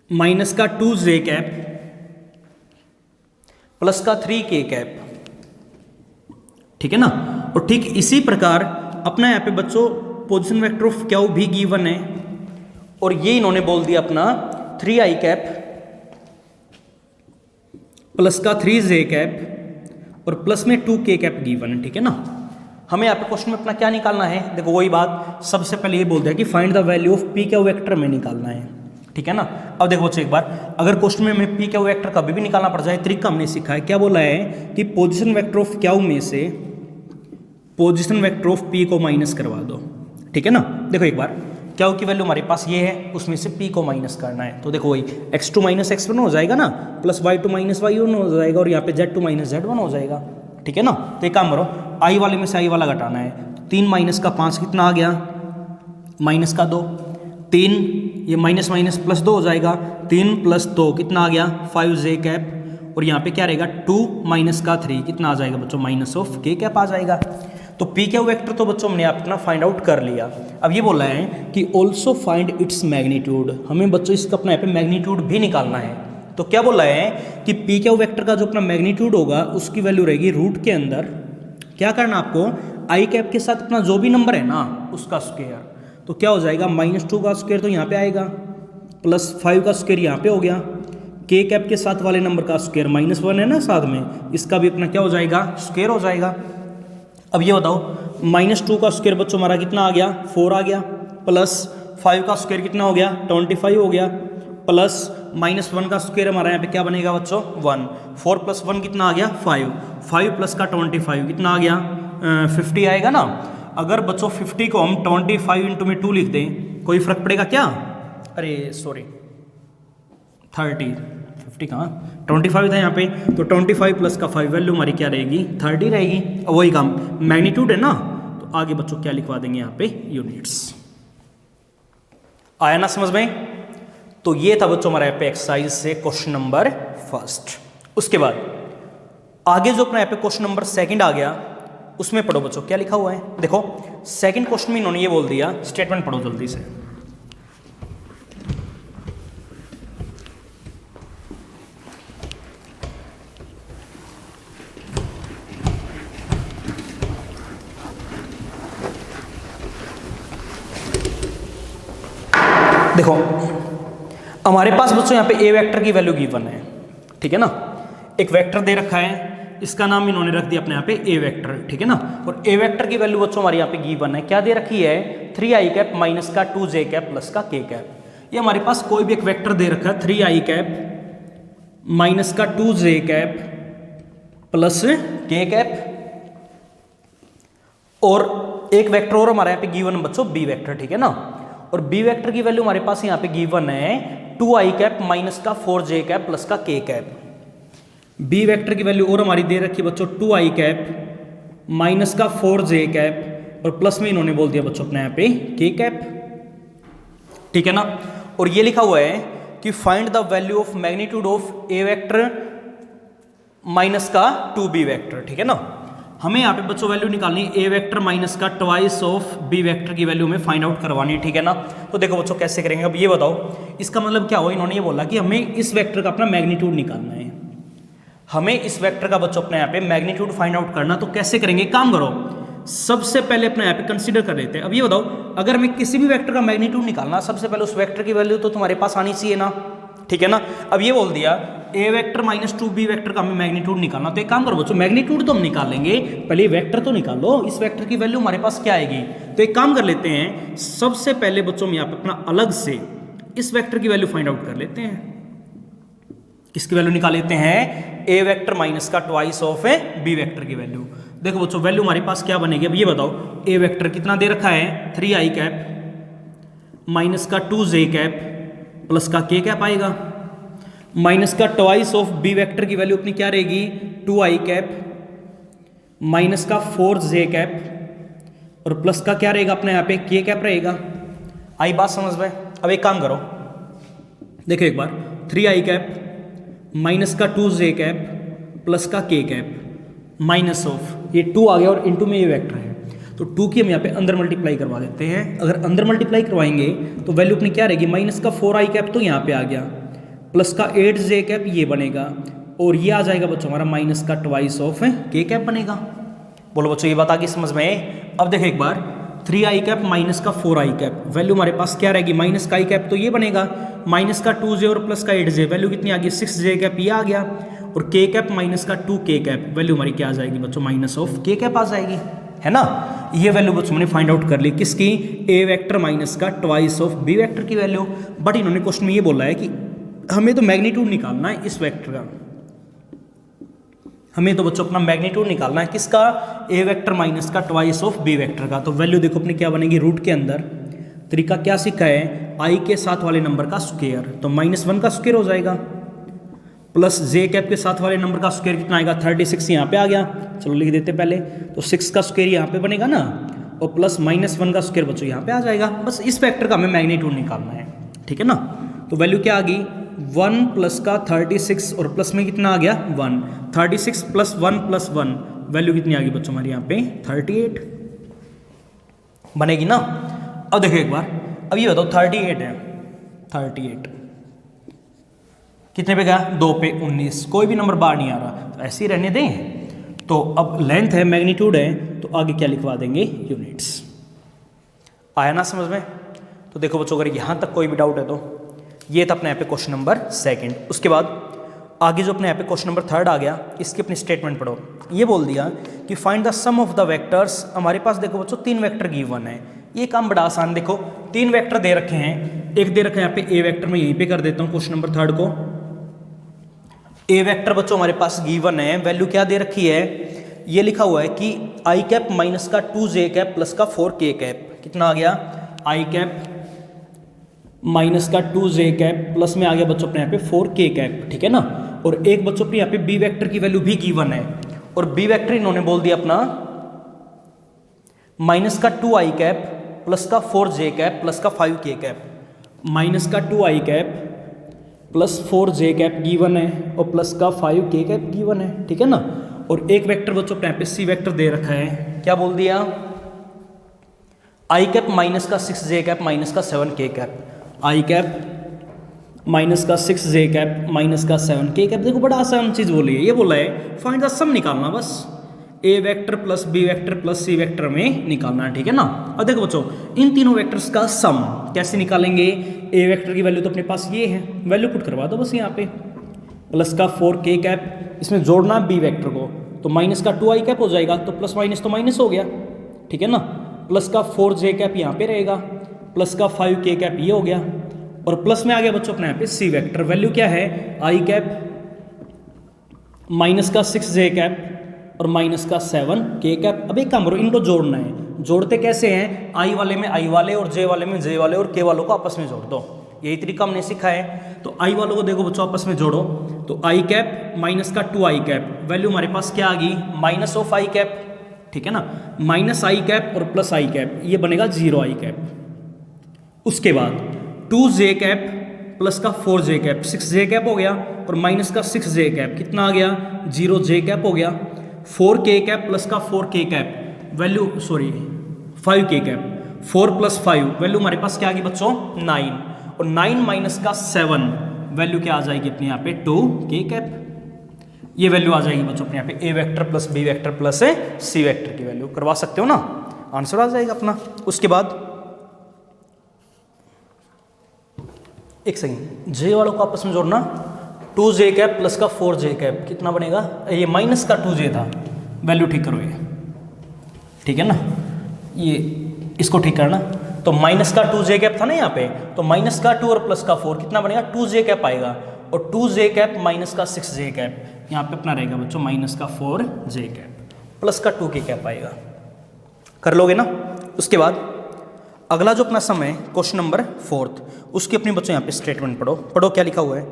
-2j cap plus का 3k कैप, ठीक है ना। और ठीक इसी प्रकार अपना यहाँ पे बच्चों पोजीशन वेक्टर ऑफ क्यू भी गिवन है, और ये इन्होंने बोल दिया अपना 3i कैप प्लस का 3j कैप और प्लस में 2k कैप गिवन है, ठीक है ना। हमें यहाँ पे क्वेश्चन में अपना क्या निकालना है, देखो वही बात, सबसे पहले ये बोल दिया कि find the value of P Q vector में निकालना है, ठीक है ना। अब देखो बच्चों एक बार, अगर क्वेश्चन में हमें पी क्यू वेक्टर कभी भी निकालना पड़ जाए, तरीका हमने सीखा है, क्या बोला है कि पोजिशन वेक्टर ऑफ क्यू में से पोजिशन वेक्टर ऑफ पी को माइनस करवा दो, ठीक है ना। देखो एक बार क्यू की वैल्यू हमारे पास ये है, उसमें से p को माइनस करना है, तो देखो वही x2 - x1 हो जाएगा ना, प्लस y2 - y1 हो जाएगा, और यहाँ पे z2 - z1 हो जाएगा, ठीक है ना। तो एक काम करो, i वाले में से i वाला घटाना है, 3 - 5 कितना आ गया, -2, 3 ये माइनस प्लस 2 हो जाएगा, 3 + 2 कितना आ गया 5j कैप, और यहाँ पे क्या रहेगा 2 - 3 कितना आ जाएगा बच्चों -k कैप आ जाएगा। तो पी क्यू वेक्टर तो बच्चों हमने अपना फाइंड आउट कर लिया। अब ये बोला है कि ऑल्सो फाइंड इट्स मैग्नीट्यूड, हमें बच्चों इसका अपना यहाँ पे मैग्नीट्यूड भी निकालना है। तो क्या बोला है कि पी क्यू वेक्टर का जो अपना मैग्नीट्यूड होगा उसकी वैल्यू रहेगी रूट के अंदर क्या करना आपको, आई कैप के साथ अपना जो भी नंबर है ना उसका स्क्वायर, तो क्या हो जाएगा -2 का स्क्वायर तो यहाँ पे आएगा, +5 का स्क्वायर यहाँ पे हो गया, के कैप के साथ वाले नंबर का स्क्वायर -1 है ना साथ में, इसका भी अपना क्या हो जाएगा, स्क्वायर हो जाएगा। अब ये बताओ -2 का स्क्वायर बच्चों हमारा कितना आ गया, 4 आ गया, +5 का स्क्वायर कितना हो गया, 25 हो गया, प्लस -1 का स्क्वायर हमारा यहाँ पे क्या बनेगा बच्चों, 1, 4 + 1 कितना आ गया, 5, 5 प्लस का 25 कितना आ गया, 50 आएगा ना। अगर बच्चों 50 को हम 25 इंटू में 2 लिख दें, कोई फर्क पड़ेगा क्या, अरे सॉरी 30, 50 कहाँ, 25 था यहाँ पे, तो 25 प्लस का 5 वैल्यू हमारी क्या रहेगी, 30 रहेगी। अब वही काम, मैग्नीट्यूड है ना, तो आगे बच्चों क्या लिखवा देंगे यहाँ पे, यूनिट्स। आया ना समझ में। तो ये था बच्चों हमारा यहाँ पे एक्सरसाइज से क्वेश्चन नंबर 1। उसके बाद आगे जो अपना यहाँ पे क्वेश्चन नंबर 2 आ गया, उसमें पढ़ो बच्चों क्या लिखा हुआ है। देखो सेकंड क्वेश्चन में इन्होंने ये बोल दिया, स्टेटमेंट पढ़ो जल्दी से। देखो हमारे पास बच्चों यहाँ पे ए वेक्टर की वैल्यू गिवन है, ठीक है ना। एक वेक्टर दे रखा है, इसका नाम इन्होंने रख दिया अपने यहाँ पे ए वेक्टर, ठीक है ना। और ए वेक्टर की वैल्यू बच्चों हमारे यहाँ पे गिवन है, क्या दे रखी है, 3i कैप माइनस का 2j कैप प्लस का k कैप। ये हमारे पास कोई भी एक वेक्टर दे रखा है, 3i कैप माइनस का 2j cap plus k cap, और एक वेक्टर और हमारे यहाँ पे गिवन बच्चों बी वेक्टर, ठीक है ना। और बी वेक्टर की वैल्यू हमारे पास यहाँ पे गिवन है 2i कैप माइनस का 4j कैप प्लस का k कैप। बी वेक्टर की वैल्यू और हमारी दे रखी है बच्चों 2i कैप माइनस का 4j कैप, और प्लस में इन्होंने बोल दिया बच्चों अपने यहाँ पे k कैप, ठीक है ना। और ये लिखा हुआ है कि find the value of magnitude of A vector minus का 2b वेक्टर, ठीक है ना। हमें यहाँ पे बच्चों वैल्यू निकालनी है ए वेक्टर माइनस का ट्वाइस ऑफ बी वेक्टर की वैल्यू हमें फाइंड आउट करवानी है, ठीक है ना। तो देखो बच्चों कैसे करेंगे, अब ये बताओ इसका मतलब क्या हुआ, इन्होंने ये बोला कि हमें इस वेक्टर का अपना मैग्नीट्यूड निकालना है, हमें इस वेक्टर का बच्चों अपने यहाँ पे मैग्नीट्यूड फाइंड आउट करना। तो कैसे करेंगे, काम करो, सबसे पहले अपने यहाँ पे कंसीडर कर लेते हैं। अब ये बताओ अगर हमें किसी भी वेक्टर का मैग्नीट्यूड निकालना, सबसे पहले उस वेक्टर की वैल्यू तो तुम्हारे पास आनी चाहिए ना, ठीक है ना। अब ये बोल दिया ए वेक्टर माइनस 2b वेक्टर का हमें मैग्नीट्यूड निकालना, तो एक काम करो बच्चों, मैग्नीट्यूड तो हम निकाल लेंगे, पहले वेक्टर तो निकालो, इस वेक्टर की वैल्यू हमारे पास क्या आएगी। तो एक काम कर लेते हैं, सबसे पहले बच्चों हम यहाँ पे अपना अलग से इस वेक्टर की वैल्यू फाइंड आउट कर लेते हैं। किसकी वैल्यू निकाल लेते हैं, ए वेक्टर माइनस का ट्वाइस ऑफ बी वेक्टर की वैल्यू। देखो बच्चों वैल्यू हमारे पास क्या बनेगी, अब ये बताओ ए वेक्टर कितना दे रखा है, 3i कैप माइनस का 2j कैप प्लस का k कैप आएगा, माइनस का ट्वाइस ऑफ बी वेक्टर की वैल्यू अपनी क्या रहेगी, 2i कैप माइनस का 4j कैप, और प्लस का क्या रहेगा अपने यहाँ पे k कैप रहेगा। आई बात समझ में। अब एक काम करो, देखो एक बार 3i कैप माइनस का 2j कैप प्लस का k कैप माइनस ऑफ, ये 2 आ गया और इनटू में ये वेक्टर है, तो 2 की हम यहाँ पे अंदर मल्टीप्लाई करवा देते हैं। अगर अंदर मल्टीप्लाई करवाएंगे तो वैल्यू अपनी क्या रहेगी, माइनस का 4i कैप तो यहाँ पे आ गया, प्लस का 8j कैप ये बनेगा, और ये आ जाएगा बच्चों हमारा माइनस का ट्वाइस ऑफ k कैप बनेगा। बोलो बच्चों ये बात आ गई समझ में। अब देखो एक बार 3i कैप माइनस का 4i कैप, वैल्यू हमारे पास क्या रहेगी, माइनस का i कैप तो ये बनेगा, माइनस का 2j और प्लस का 8j, वैल्यू कितनी आ गई 6j कैप ये आ गया, और k कैप माइनस का 2k कैप, वैल्यू हमारी क्या आ जाएगी बच्चों, माइनस ऑफ k कैप आ जाएगी, है ना। ये वैल्यू बच्चों मैंने फाइंड आउट कर ली, किसकी, ए वेक्टर माइनस का ट्वाइस ऑफ बी वेक्टर की वैल्यू। बट इन्होंने क्वेश्चन में ये बोला है कि हमें तो मैग्नीट्यूड निकालना है इस वेक्टर का, हमें तो बच्चों अपना मैग्नीट्यूड निकालना है किसका, ए वेक्टर माइनस का ट्वाइस ऑफ बी वेक्टर का। तो वैल्यू देखो अपनी क्या बनेगी, रूट के अंदर तरीका क्या सीखा है, आई के साथ वाले नंबर का स्क्वायर, तो -1 का स्क्वायर हो जाएगा, प्लस जे कैप के साथ वाले नंबर का स्क्वायर कितना आएगा, 36 यहाँ पे आ गया, चलो लिख देते पहले, तो 6 का स्क्वायर यहाँ पे बनेगा ना, और प्लस -1 का स्क्वायर बच्चों यहाँ पे आ जाएगा। बस इस वेक्टर का हमें मैग्नीट्यूड निकालना है, ठीक है ना। तो वैल्यू क्या आ गई, 1 प्लस का 36 और प्लस में कितना आ गया 1, 36 प्लस 1 प्लस 1, वैल्यू कितनी आ गई बच्चों हमारे यहाँ पे 38 बनेगी ना। अब देखो एक बार, अब ये बताओ 38 है, 38 कितने पे गया, 2 पे 19, कोई भी नंबर बाहर नहीं आ रहा, तो ऐसे ही रहने दें। तो अब लेंथ है, मैग्नीट्यूड है, तो आगे क्या लिखवा देंगे, यूनिट्स। आया ना समझ में? तो देखो बच्चों, अगर यहाँ तक कोई भी डाउट है तो ये था अपने यहाँ पे क्वेश्चन नंबर 2। उसके बाद आगे जो अपने यहाँ पे क्वेश्चन नंबर 3 आ गया, इसकी अपनी स्टेटमेंट पढ़ो। ये बोल दिया कि find the sum of the vectors. हमारे पास देखो बच्चों 3 वेक्टर गिवन है। ये काम बड़ा आसान, देखो 3 वेक्टर दे रखे हैं। एक दे रखा है यहाँ पे ए वेक्टर, मैं यहीं पे कर देता हूँ क्वेश्चन नंबर 3 को। ए वेक्टर बच्चों हमारे पास गिवन है, वैल्यू क्या दे रखी है, ये लिखा हुआ है कि आई कैप माइनस का 2j कैप प्लस का 4k कैप। कितना आ गया, आई कैप माइनस का 2j कैप प्लस में आ गया बच्चों अपने यहाँ पे 4k कैप, ठीक है ना। और एक बच्चों अपने यहाँ पे बी वेक्टर की वैल्यू भी गिवन है, और बी वेक्टर इन्होंने बोल दिया अपना माइनस का 2i कैप प्लस का 4j कैप प्लस का 5k कैप। माइनस का 2i cap plus 4j cap given है और प्लस का 5k कैप गिवन है, ठीक है ना। और एक वेक्टर बच्चों अपने यहाँ पे सी वेक्टर दे रखा है, क्या बोल दिया, आई कैप माइनस का 6j कैप माइनस का 7k कैप। आई कैप माइनस का 6j कैप माइनस का 7k कैप। देखो बड़ा आसान चीज बोली है, ये बोला है फाइंड द सम निकालना, बस A vector plus B vector plus C vector में निकालना है, ठीक है ना। अब देखो बच्चों, इन तीनों वेक्टर्स का सम कैसे निकालेंगे। ए वेक्टर की वैल्यू तो अपने पास ये है, वैल्यू पुट करवा दो बस यहाँ पे, प्लस का 4k कैप, इसमें जोड़ना बी वेक्टर को, तो माइनस का 2i कैप हो जाएगा, तो प्लस माइनस तो माइनस हो गया, ठीक है ना। प्लस का 4j कैप यहाँ पे रहेगा, प्लस का 5k कैप ये हो गया, और प्लस में आ गया बच्चों अपने यहाँ पे सी वेक्टर, वैल्यू क्या है, आई कैप माइनस का 6j कैप और माइनस का 7k कैप। अब एक काम करो, इनको जोड़ना है। जोड़ते कैसे हैं, आई वाले में आई वाले और जे वाले में जे वाले और के वालों को आपस में जोड़ दो, यही तरीका हमने सीखा है। तो आई वालों को देखो बच्चों आपस में जोड़ो, तो आई कैप माइनस का 2i कैप, वैल्यू हमारे पास क्या आ गई, माइनस ऑफ आई कैप, ठीक है ना। माइनस आई कैप और प्लस आई कैप, ये बनेगा 0i कैप। उसके बाद 2j कैप प्लस का 4j कैप, 6j कैप हो गया, और माइनस का 6j कैप कितना आ गया, 0j कैप हो गया। 4k कैप प्लस का 4k cap, value 5k cap, 4 plus 5 value हमारे पास क्या आ गई बच्चों, 9, और 9 माइनस का 7 वैल्यू क्या आ जाएगी अपने यहाँ पे 2k कैप। ये वैल्यू आ जाएगी बच्चों अपने यहाँ पे A vector plus B vector plus C vector की वैल्यू। करवा सकते हो ना, आंसर आ जाएगा अपना। उसके बाद एक सेकंड, जे वालों को आपस में जोड़ना, 2j कैप प्लस का 4j कैप कितना बनेगा, ये माइनस का 2j था, वैल्यू ठीक करो ये, ठीक है ना, ये इसको ठीक करना। तो माइनस का 2j कैप था ना यहाँ पे, तो माइनस का 2 और प्लस का 4 कितना बनेगा, 2j कैप आएगा, और 2j कैप माइनस का 6j कैप, यहाँ पे अपना रहेगा बच्चों माइनस का 4j कैप प्लस का 2k कैप आएगा। कर लोगे ना। उसके बाद अगला जो अपना सम है क्वेश्चन नंबर 4, उसकी अपनी बच्चों यहाँ पे स्टेटमेंट पढ़ो क्या लिखा हुआ है।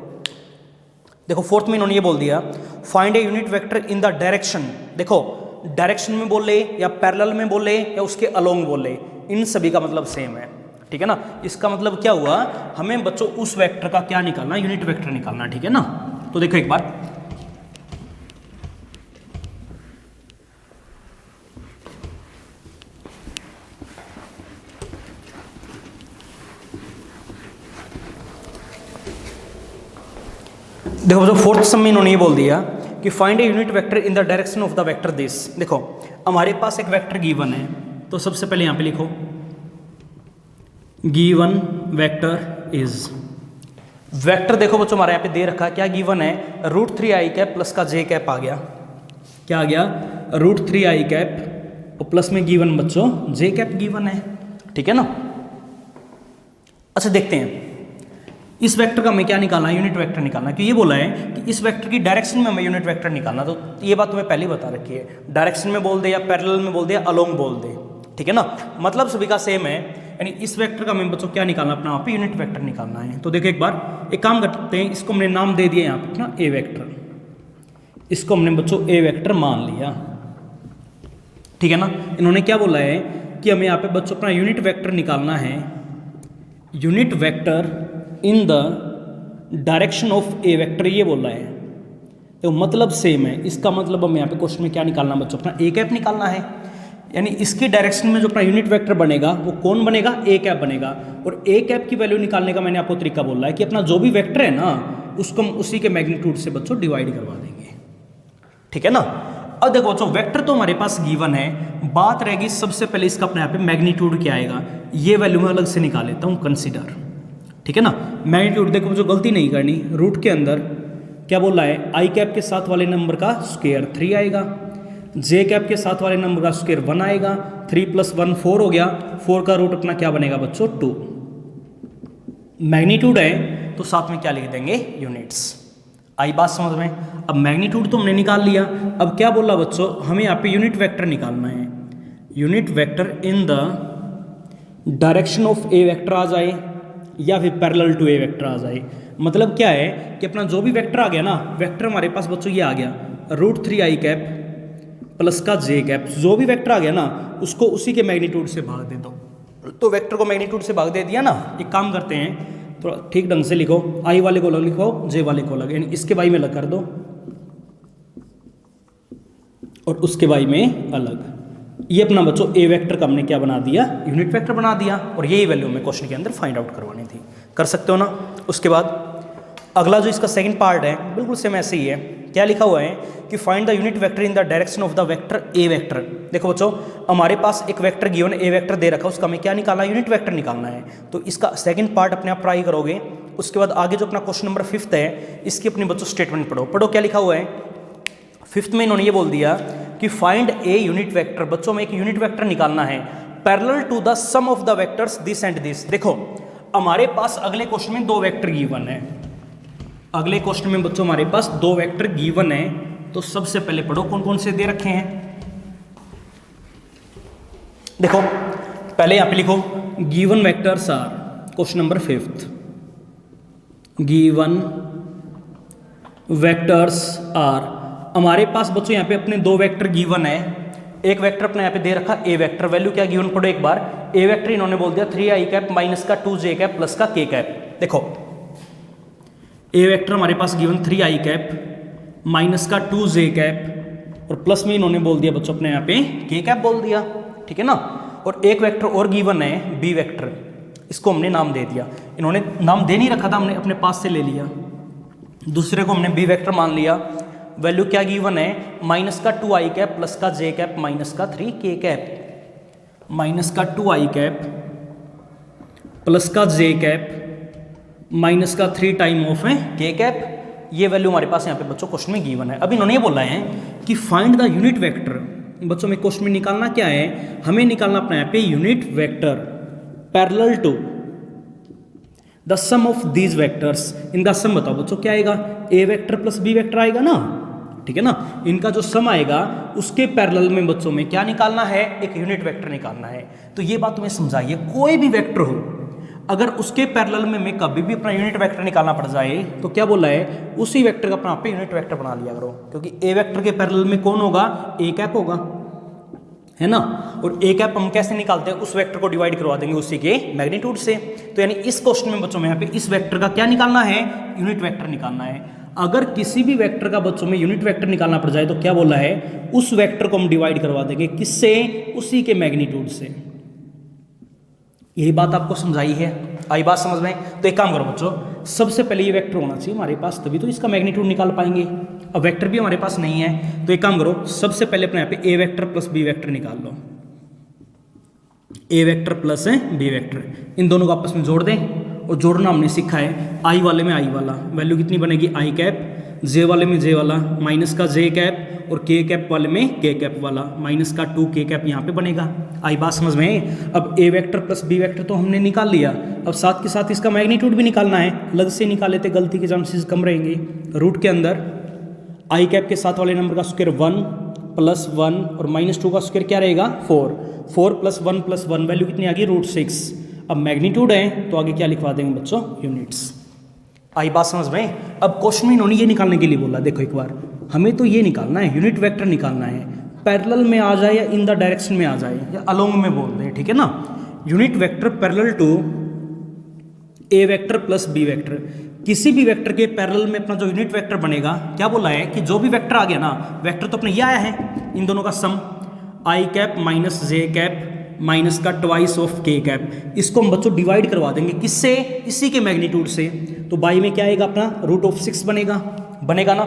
देखो 4th में इन्होंने ये बोल दिया, find a unit vector in the direction. देखो डायरेक्शन में बोले या पैरेलल में बोले या उसके अलोंग बोले, इन सभी का मतलब सेम है, ठीक है ना। इसका मतलब क्या हुआ, हमें बच्चों उस वेक्टर का क्या निकालना, यूनिट वेक्टर निकालना, ठीक है ना। तो देखो एक बार, देखो जो 4th सम में इन्होंने ये बोल दिया कि find a unit vector in the direction of the vector this. देखो हमारे पास एक वेक्टर गिवन है, तो सबसे पहले यहाँ पे लिखो गिवन वेक्टर इज, वेक्टर देखो बच्चों हमारे यहाँ पे दे रखा है, क्या गिवन है, √3i कैप प्लस का j कैप आ गया, क्या आ गया, √3i कैप और प्लस में गिवन बच्चों j कैप गिवन है, ठीक है ना। अच्छा देखते हैं इस वेक्टर का हमें क्या निकालना है, यूनिट वेक्टर निकालना है। क्योंकि ये बोला है कि इस वेक्टर की डायरेक्शन में हमें यूनिट वेक्टर निकालना, तो ये बात तुम्हें पहले ही बता रखी है, डायरेक्शन में बोल दे या पैरेलल में बोल दे या अलोंग बोल दे, ठीक है ना, मतलब सभी का सेम है। यानी इस वेक्टर का हमें बच्चों क्या निकालना, अपना वहाँ पे यूनिट वेक्टर निकालना है। तो देखो एक बार एक काम करते हैं, इसको हमने नाम दे दिया यहाँ पे ना ए वेक्टर, इसको हमने बच्चों ए वेक्टर मान लिया, ठीक है ना। इन्होंने क्या बोला है कि हमें यहाँ पे बच्चों अपना यूनिट वेक्टर निकालना है, unit vector in the direction of A vector, ये बोल रहा है, तो मतलब सेम है। इसका मतलब हमें यहाँ पे क्वेश्चन में क्या निकालना बच्चों, अपना ए कैप निकालना है। यानी इसकी डायरेक्शन में जो अपना यूनिट वेक्टर बनेगा वो कौन बनेगा, ए कैप बनेगा। और ए कैप की वैल्यू निकालने का मैंने आपको तरीका बोला है कि अपना जो भी वेक्टर है ना, उसको हम उसी के मैग्नीट्यूड से बच्चों डिवाइड करवा देंगे, ठीक है ना। अब देखो बच्चों वेक्टर तो हमारे पास गिवन है, बात रहेगी सबसे पहले इसका अपने यहाँ पे मैग्नीट्यूड क्या आएगा, ये वैल्यू मैं अलग से निकाल लेता हूँ कंसीडर, ठीक है ना। मैग्नीट्यूड देखो मुझे गलती नहीं करनी, रूट के अंदर क्या बोल रहा है, आई कैप के साथ वाले नंबर का स्क्वायर 3 आएगा, जे कैप के साथ वाले नंबर का स्क्वायर 1 आएगा, 3 + 1 4 हो गया, 4 का रूट अपना क्या बनेगा बच्चों 2। मैग्नीट्यूड है तो साथ में क्या लिख देंगे यूनिट्स। आई बात समझ में। अब मैग्नीट्यूड तो हमने निकाल लिया, अब क्या बोला बच्चों, हमें यहाँ पे यूनिट वेक्टर निकालना है। Unit vector in the direction of A vector आ जाए या फिर पैरेलल टू ए वेक्टर आ जाए। मतलब क्या है कि अपना जो भी वेक्टर आ गया ना, वेक्टर हमारे पास बच्चों ये आ गया √3i कैप प्लस का जे कैप, जो भी वेक्टर आ गया ना उसको उसी के मैग्नीट्यूड से भाग दे दो। तो वेक्टर को मैग्नीट्यूड से भाग दे दिया ना, एक काम करते हैं थोड़ा ठीक ढंग से लिखो, आई वाले को अलग लिखो, जे वाले को अलग, यानी इसके बाई में अलग कर दो और उसके बाई में अलग। ये अपना बच्चों ए वेक्टर का हमने क्या बना दिया, यूनिट वेक्टर बना दिया, और यही वैल्यू हमें क्वेश्चन के अंदर फाइंड आउट करवानी थी। कर सकते हो ना। उसके बाद अगला जो इसका सेकंड पार्ट है बिल्कुल सेम ऐसे ही है। क्या लिखा हुआ है कि find the unit vector in the direction of the vector A vector. देखो बच्चों हमारे पास एक वेक्टर गिवन ए वेक्टर दे रखा है, उसका हमें क्या निकालना है, यूनिट वेक्टर निकालना है। तो इसका सेकंड पार्ट अपने आप ट्राई करोगे। उसके बाद आगे जो अपना क्वेश्चन नंबर 5 है, इसकी अपनी बच्चों स्टेटमेंट पढ़ो क्या लिखा हुआ है। 5th में इन्होंने ये बोल दिया कि फाइंड ए यूनिट वेक्टर, बच्चों में एक यूनिट वेक्टर निकालना है parallel to the sum of the vectors this and this. देखो हमारे पास अगले क्वेश्चन में 2 वेक्टर गिवन है, अगले क्वेश्चन में बच्चों हमारे पास 2 वेक्टर गिवन है। तो सबसे पहले पढ़ो कौन कौन से दे रखे हैं। देखो पहले यहां पे लिखो given vectors are, question number 5th, given vectors are. हमारे पास बच्चों यहाँ पे अपने 2 वेक्टर गिवन है। एक वेक्टर अपने यहाँ पे दे रखा ए वेक्टर, वैल्यू क्या गिवन पढ़ो एक बार। ए वेक्टर इन्होंने बोल दिया 3i कैप माइनस का 2j कैप प्लस का k कैप। देखो ए वेक्टर हमारे पास गिवन 3i कैप माइनस का 2j कैप और प्लस में इन्होंने बोल दिया बच्चों अपने यहाँ पे k कैप बोल दिया, ठीक है ना। और एक वेक्टर और गिवन है बी वेक्टर, इसको हमने नाम दे दिया। इन्होंने नाम दे नहीं रखा था, हमने अपने पास से ले लिया, दूसरे को हमने बी वेक्टर मान लिया। वैल्यू क्या गिवन है, माइनस का 2i कैप प्लस का j कैप माइनस का 3k कैप, माइनस का 2i कैप प्लस का j कैप माइनस का 3 टाइम ऑफ है k कैप। ये वैल्यू हमारे पास यहाँ पे बच्चों क्वेश्चन में गिवन है। अब इन्होंने ये बोला है कि फाइंड द यूनिट वेक्टर। बच्चों में क्वेश्चन में निकालना क्या है, हमें निकालना अपना यहाँ पे unit vector parallel to the sum of these vectors. इनका सम बताओ बच्चों क्या आएगा, A vector plus B vector आएगा ना, ठीक है ना। इनका जो सम आएगा उसके पैरेलल में बच्चों में क्या निकालना है, एक यूनिट वेक्टर निकालना है। तो ये बात तुम्हें समझाइए, कोई भी वेक्टर हो अगर उसके पैरेलल में मैं कभी भी अपना यूनिट वेक्टर निकालना पड़ जाए तो क्या बोला है, उसी वेक्टर का अपना पे यूनिट वेक्टर बना लिया करो, क्योंकि ए वेक्टर के पैरेलल में कौन होगा, ए कैप होगा, है ना। और ए कैप हम कैसे निकालते हैं, उस वेक्टर को डिवाइड करवा देंगे उसी के मैग्नीट्यूड से। तो यानी इस क्वेश्चन में बच्चों में यहाँ पे इस वेक्टर का क्या निकालना है, यूनिट वेक्टर निकालना है। अगर किसी भी वेक्टर का बच्चों में यूनिट वेक्टर निकालना पड़ जाए तो क्या बोला है, उस वेक्टर को हम डिवाइड करवा देंगे किससे, उसी के मैग्नीट्यूड से। यही बात आपको समझाई है, आई बात समझ में। तो एक काम करो बच्चों, सबसे पहले ये वेक्टर होना चाहिए हमारे पास, तभी तो इसका मैग्नीट्यूड निकाल पाएंगे। अब वेक्टर भी हमारे पास नहीं है तो एक काम करो, सबसे पहले अपने यहाँ पे A vector plus B vector निकाल लो। ए वेक्टर प्लस बी वेक्टर, इन दोनों को आपस में जोड़ दें। और जोड़ना हमने सीखा है, आई वाले में आई वाला वैल्यू कितनी बनेगी, आई कैप, जे वाले में जे वाला माइनस का जे कैप और के कैप वाले में के कैप वाला माइनस का 2k कैप यहाँ पे बनेगा। आई बात समझ में। अब ए वेक्टर प्लस बी वेक्टर तो हमने निकाल लिया, अब साथ के साथ इसका मैग्नीट्यूड भी निकालना है। अलग से निकाले तो गलती के चांसेस कम रहेंगे। रूट के अंदर आई कैप के साथ वाले नंबर का स्क्वायर 1 + 1 और -2 का स्क्वायर क्या रहेगा 4, 4 + 1 + 1 वैल्यू कितनी आ गई √6। अब मैग्नीट्यूड है तो आगे क्या लिखवा देंगे बच्चों, यूनिट्स। आई बात समझ में। अब क्वेश्चन में इन्होंने ये निकालने के लिए बोला, देखो एक बार हमें तो ये निकालना है, यूनिट वेक्टर निकालना है, पैरेलल में आ जाए या इन द डायरेक्शन में आ जाए या अलोंग में बोल दें, ठीक है ना। Unit vector parallel to A vector plus B vector, किसी भी वेक्टर के पैरेलल में अपना जो यूनिट वेक्टर बनेगा, क्या बोला है कि जो भी वेक्टर आ गया ना, वेक्टर तो अपने ये आया है, इन दोनों का सम आई कैप माइनस जे कैप माइनस का ट्वाइस ऑफ के कैप, इसको हम बच्चों डिवाइड करवा देंगे किससे, इसी के मैग्नीट्यूड से। तो बाई में क्या आएगा अपना √6 बनेगा ना।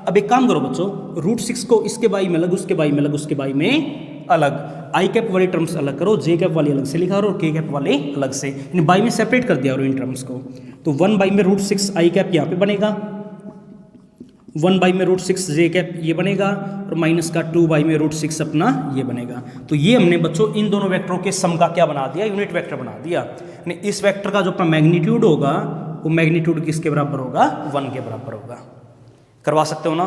अब एक काम करो बच्चों, √6 को इसके बाई में अलग, उसके बाई में अलग, उसके बाई में अलग, आई कैप वाली टर्म्स अलग करो, जे कैप वाली अलग से लिखा और के कैप वाले अलग से, इन बाई में सेपरेट कर दिया और इन टर्म्स को। तो 1 बाई में √6 आई कैप यहाँ पे बनेगा, 1 बाई में √6 जे कैप ये बनेगा, और माइनस का 2 बाई में √6 अपना ये बनेगा। तो ये हमने बच्चों इन दोनों वेक्टरों के सम का क्या बना दिया, यूनिट वेक्टर बना दिया। यानी इस वेक्टर का जो अपना मैग्नीट्यूड होगा वो मैग्नीट्यूड किसके बराबर होगा, 1 के बराबर होगा। करवा सकते हो ना।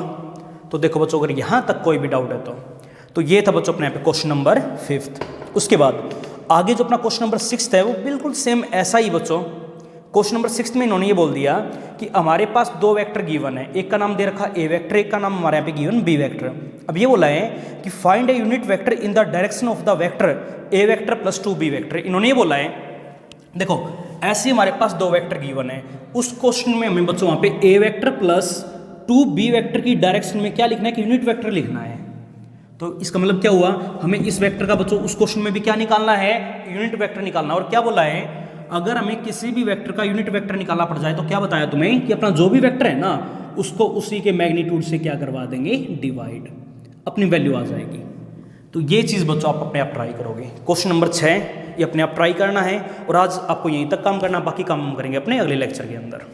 तो देखो बच्चों अगर यहाँ तक कोई भी डाउट है तो ये था बच्चों अपने यहाँ पे क्वेश्चन नंबर 5। उसके बाद आगे जो अपना क्वेश्चन नंबर 6 है वो बिल्कुल सेम ऐसा ही बच्चों। क्वेश्चन नंबर 6 में इन्होंने ये बोल दिया कि हमारे पास 2 वेक्टर गिवन है, एक का नाम दे रखा ए वेक्टर, एक का नाम हमारे यहाँ पे गिवन बी वेक्टर। अब ये बोला है कि find a unit vector in the direction of the vector A vector plus 2 B vector. इन्होंने ये बोला है, देखो ऐसे हमारे पास 2 वेक्टर गिवन है, उस क्वेश्चन में हमें बच्चों वहाँ पे A vector plus 2b vector की डायरेक्शन में क्या लिखना है कि यूनिट वेक्टर लिखना है। तो इसका मतलब क्या हुआ, हमें इस वेक्टर का बच्चों उस क्वेश्चन में भी क्या निकालना है, यूनिट वेक्टर निकालना। और क्या बोला है, अगर हमें किसी भी वेक्टर का यूनिट वेक्टर निकालना पड़ जाए तो क्या बताया तुम्हें कि अपना जो भी वेक्टर है ना उसको उसी के मैग्नीट्यूड से क्या करवा देंगे, डिवाइड, अपनी वैल्यू आ जाएगी। तो ये चीज़ बच्चों आप अपने आप ट्राई करोगे। क्वेश्चन नंबर 6 ये अपने आप ट्राई करना है, और आज आपको यहीं तक काम करना, बाकी काम हम करेंगे अपने अगले लेक्चर के अंदर।